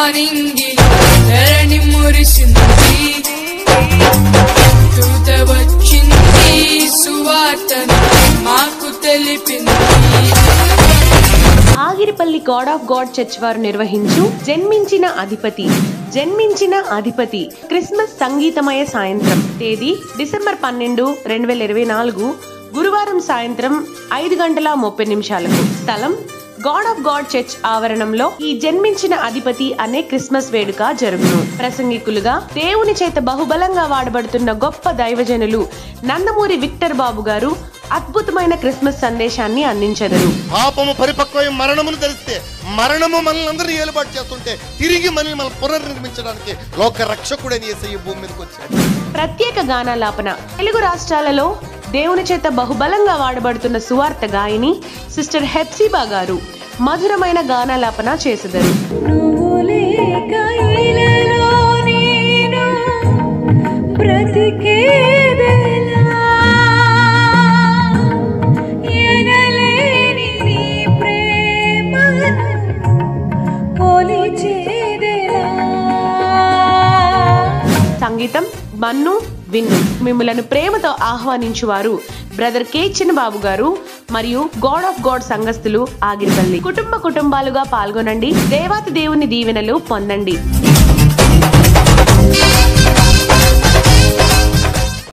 ఆనింగిలో ధరణి మురిసింది దూత వచ్చింది సువార్తను మాకు తెలిపింది. Agiripalli God of God church వారు నిర్వహించు జన్మించిన అధిపతి క్రిస్మస్ సంగీతమయ సాయంత్రం. తేదీ డిసెంబర్ 12, 2024 గురువారం సాయంత్రం 5:30 స్థలం గాడ్ ఆఫ్ గాడ్ చర్చ్ ఆవరణంలో ఈ జన్మించిన అధిపతి అనే క్రిస్మస్ వేడుక జరుగును. ప్రసంగికులుగా దేవుని చేత బహుబలంగా వాడబడుతున్న గొప్ప దైవజనులు నందమూరి విక్టర్ బాబు గారు అద్భుతమైన క్రిస్మస్ సందేశాన్ని అందించెదరు. పాపము పరిపక్వై మరణమును ధరిస్తే మరణము మనల్ని అందరినీ ఏలుబాటు చేస్తుంటే తిరిగి మనల్ని పునర్నిర్మించడానికి లోక రక్షకుడని యేసయ్య భూమి మీదకి వచ్చాడు. ప్రత్యేక గానాలాపన. తెలుగు రాష్ట్రాలలో దేవుని చేత బహుబలంగా వాడబడుతున్న సువార్త గాయని సిస్టర్ హెప్సిబా గారు మధురమైన గానాలాపన చేసెదరు. సంగీతం బన్ను విన్ను. మిమ్మలను ప్రేమతో ఆహ్వానించువారు బ్రదర్ కె చిన్నబాబు గారు మరియు గాడ్ ఆఫ్ గాడ్ సంఘస్థులు ఆగిరిపల్లి. కుటుంబాలుగా పాల్గొనండి. దేవాతి దేవుని దీవెనలు పొందండి.